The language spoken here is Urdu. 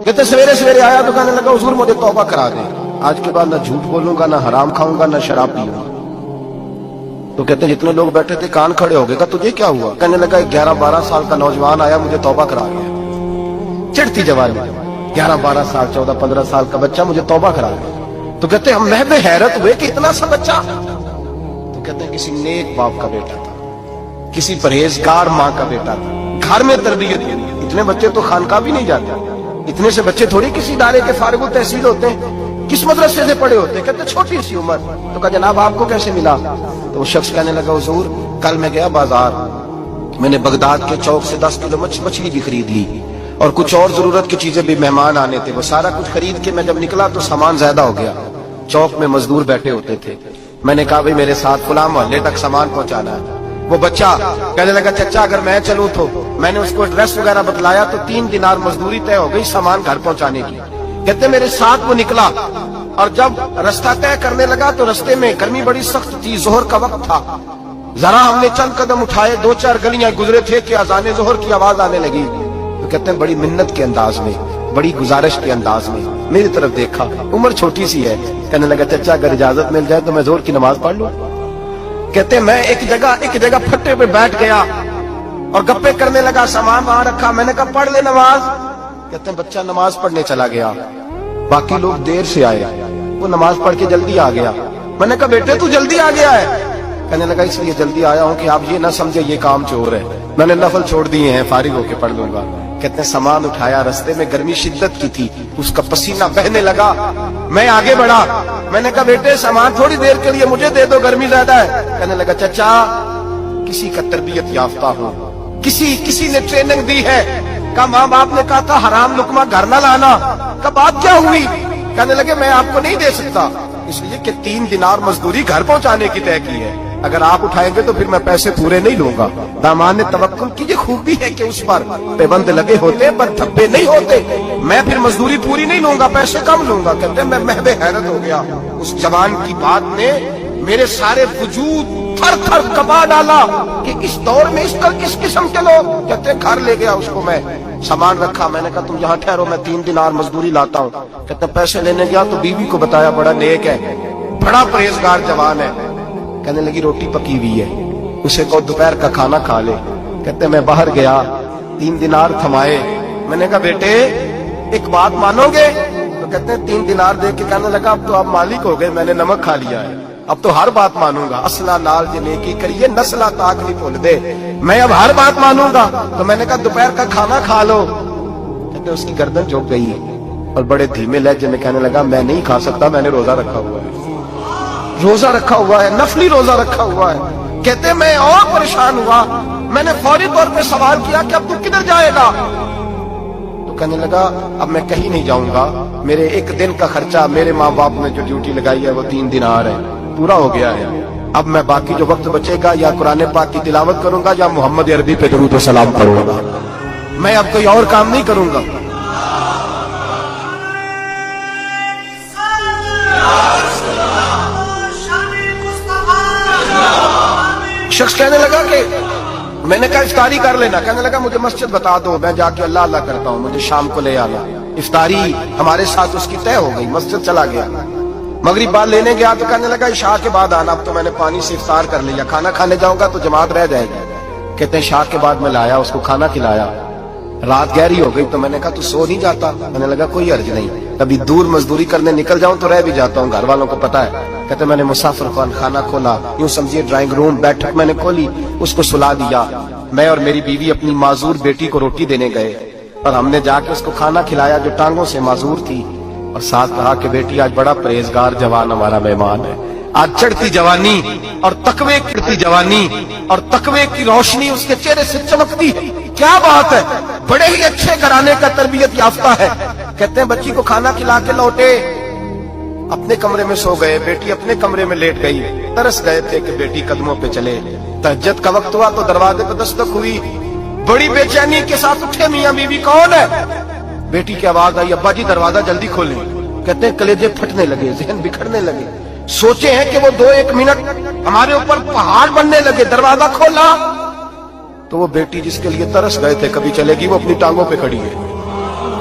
کہتے سویرے سویرے آیا تو کہنے لگا حضور مجھے توبہ کرا دے، آج کے بعد نہ جھوٹ بولوں گا، نہ حرام کھاؤں گا، نہ شراب پیوں گا۔ تو کہتے ہیں جتنے لوگ بیٹھے تھے کان کھڑے ہو گئے، کہا تجھے کیا ہوا؟ کہنے لگا 11-12 سال کا نوجوان آیا مجھے توبہ کرا گیا، چڑھتی جوانی، 11-12 سال 14-15 سال کا بچہ مجھے توبہ کرا گیا۔ تو کہتے ہیں ہم محض حیرت ہوئے کہ اتنا سا بچہ؟ تو کہتے ہیں کسی نیک باپ کا بیٹا تھا، کسی پرہیزگار ماں کا بیٹا تھا، گھر میں تربیت۔ اتنے بچے تو خانقاہ بھی نہیں جاتے، اتنے سے بچے تھوڑی کسی ادارے کے فارغ التحصیل ہوتے ہیں، کس مدرسے سے پڑھے ہوتے ہیں؟ کہتے چھوٹی سی عمر۔ تو کہا جناب آپ کو کیسے ملا؟ تو وہ شخص کہنے لگا حضور کل میں گیا بازار، میں نے بغداد کے چوک سے 10 کلو مچھلی بھی خرید لی اور کچھ اور ضرورت کی چیزیں بھی، مہمان آنے تھے، وہ سارا کچھ خرید کے میں جب نکلا تو سامان زیادہ ہو گیا۔ چوک میں مزدور بیٹھے ہوتے تھے، میں نے کہا بھئی میرے ساتھ فلاں محلے تک سامان پہنچانا ہے۔ وہ بچہ کہنے لگا چچا اگر میں چلوں تو، میں نے اس کو ایڈریس وغیرہ بتلایا تو 3 دینار مزدوری طے ہو گئی سامان گھر پہنچانے کی۔ کہتے میرے ساتھ وہ نکلا اور جب رستہ طے کرنے لگا تو رستے میں گرمی بڑی سخت تھی، ظہر کا وقت تھا، ذرا ہم نے چند قدم اٹھائے، 2-4 گلیاں گزرے تھے کہ اذان ظہر کی آواز آنے لگی۔ تو کہتے ہیں بڑی منت کے انداز میں، بڑی گزارش کے انداز میں میری طرف دیکھا، عمر چھوٹی سی ہے، کہنے لگا چچا اگر اجازت مل جائے تو میں ظہر کی نماز پڑھ لوں۔ کہتے ہیں میں ایک جگہ پھٹے پہ بیٹھ گیا اور گپے کرنے لگا، سامان وہاں رکھا، میں نے کہا پڑھ لے نماز۔ کہتے ہیں بچہ نماز پڑھنے چلا گیا، باقی لوگ دیر سے آئے، وہ نماز پڑھ کے جلدی آ گیا۔ میں نے کہا بیٹے تو جلدی آ گیا ہے؟ کہنے لگا اس لیے جلدی آیا ہوں کہ آپ یہ نہ سمجھے یہ کام چور ہے، میں نے نفل چھوڑ دیے ہیں، فارغ ہو کے پڑھ لوں گا۔ کہتے ہیں سامان اٹھایا، رستے میں گرمی شدت کی تھی، اس کا پسینہ بہنے لگا، میں آگے بڑھا، میں نے کہا بیٹے سامان تھوڑی دیر کے لیے مجھے دے دو، گرمی زیادہ ہے۔ کہنے لگا چچا کسی کا تربیت یافتہ ہو، کسی نے ٹریننگ دی ہے، کہا ماں باپ نے کہا تھا حرام لقمہ گھر نہ لانا، کہا بات کیا ہوئی؟ کہنے لگے میں آپ کو نہیں دے سکتا، اس لیے کہ 3 دینار مزدوری گھر پہنچانے کی طے کی ہے، اگر آپ اٹھائیں گے تو پھر میں پیسے پورے نہیں لوں گا۔ دامان توکل کی یہ خوبی ہے کہ اس پر پیبند لگے ہوتے پر دھبے نہیں ہوتے، میں پھر مزدوری پوری نہیں لوں گا، پیسے کم لوں گا۔ کہتے ہیں میں محو حیرت ہو گیا، اس جوان کی بات نے میرے سارے وجود تھر تھر کپا ڈالا کہ اس دور میں اس طرح کس قسم کے لوگ۔ کہتے ہیں گھر لے گیا اس کو، میں سامان رکھا، میں نے کہا تم یہاں ٹھہرو میں 3 دینار مزدوری لاتا ہوں۔ کہتے ہیں پیسے لینے گیا تو بیوی کو بتایا بڑا نیک ہے، بڑا پرہیزگار جوان ہے، کہنے لگی روٹی پکی ہوئی ہے، اسے کہو دوپہر کا کھانا کھا لے۔ کہتے میں باہر گیا، 3 دینار تھمائے، میں نے کہا بیٹے ایک بات مانو گے؟ تو کہتے ہیں 3 دینار دے کے کہنے لگا اب تو آپ مالک ہو گئے، میں نے نمک کھا لیا ہے، اب تو ہر بات مانوں گا، اصلہ نال جے نیکی کریے نسلہ تاک نہیں بھول دے، میں اب ہر بات مانوں گا۔ تو میں نے کہا دوپہر کا کھانا کھا لو۔ کہتے اس کی گردن جھک گئی اور بڑے دھیمے لہجے میں کہنے لگا میں نہیں کھا سکتا، میں نے روزہ رکھا ہوا ہے، روزہ رکھا ہوا ہے، نفلی روزہ رکھا ہوا ہے۔ کہتے میں اور پریشان ہوا، میں نے فوری طور پہ سوال کیا کہ اب تو کدھر جائے گا؟ تو کہنے لگا اب میں کہیں نہیں جاؤں گا، میرے 1 دن کا خرچہ میرے ماں باپ نے جو ڈیوٹی لگائی ہے وہ 3 دینار ہے، پورا ہو گیا ہے، اب میں باقی جو وقت بچے گا یا قرآن پاک کی تلاوت کروں گا یا محمد عربی پہ درود و سلام کروں گا، میں اب کوئی اور کام نہیں کروں گا۔ شخص کہنے لگا کہ میں نے کہا افطاری کر لینا، کہنے لگا مجھے مسجد بتا دو، میں جا کے اللہ اللہ کرتا ہوں، مجھے شام کو لے آنا۔ افطاری ہمارے ساتھ اس کی طے ہو گئی، مسجد چلا گیا، مغرب بعد لینے گیا تو کہنے لگا عشاء کے بعد آنا، اب تو میں نے پانی سے افطار کر لیا، کھانا کھانے جاؤں گا تو جماعت رہ جائے گی۔ کہتے ہیں عشاء کے بعد میں لایا، اس کو کھانا کھلایا، رات گہری ہو گئی تو میں نے کہا تو سو نہیں جاتا؟ میں نے لگا کوئی حرج نہیں، کبھی دور مزدوری کرنے نکل جاؤں تو رہ بھی جاتا ہوں، گھر والوں کو پتا ہے۔ کہتے میں نے مسافر خانہ کھولا، یوں سمجھیے ڈرائنگ روم بیٹھک میں نے کھولی، اس کو سلا دیا، میں اور میری بیوی اپنی معذور بیٹی کو روٹی دینے گئے اور ہم نے جا کے اس کو کھانا کھلایا جو ٹانگوں سے معذور تھی، اور ساتھ کہا کہ بیٹی آج بڑا پرہیزگار جوان ہمارا مہمان ہے، آج چڑھتی جوانی اور تقوی کی جوانی اور تقوی کی روشنی اس کے چہرے سے چمکتی ہے، کیا بات ہے، بڑے ہی اچھے گھرانے کا تربیت یافتہ ہے۔ کہتے ہیں بچی کو کھانا کھلا کے لوٹے، اپنے کمرے میں سو گئے، بیٹی اپنے کمرے میں لیٹ گئی، ترس گئے تھے کہ بیٹی قدموں پہ چلے۔ تہجد کا وقت ہوا تو دروازے پہ دستک ہوئی، بڑی بے چینی کے ساتھ اٹھے میاں بیوی کون ہے؟ بیٹی کی آواز آئی ابا جی دروازہ جلدی کھولیں۔ کہتے ہیں کلیجے پھٹنے لگے، ذہن بکھرنے لگے، سوچے ہیں کہ وہ 2-1 منٹ ہمارے اوپر پہاڑ بننے لگے، دروازہ کھولا تو وہ بیٹی جس کے لیے ترس گئے تھے کبھی چلے گی، وہ اپنی ٹانگوں پہ کھڑی ہے،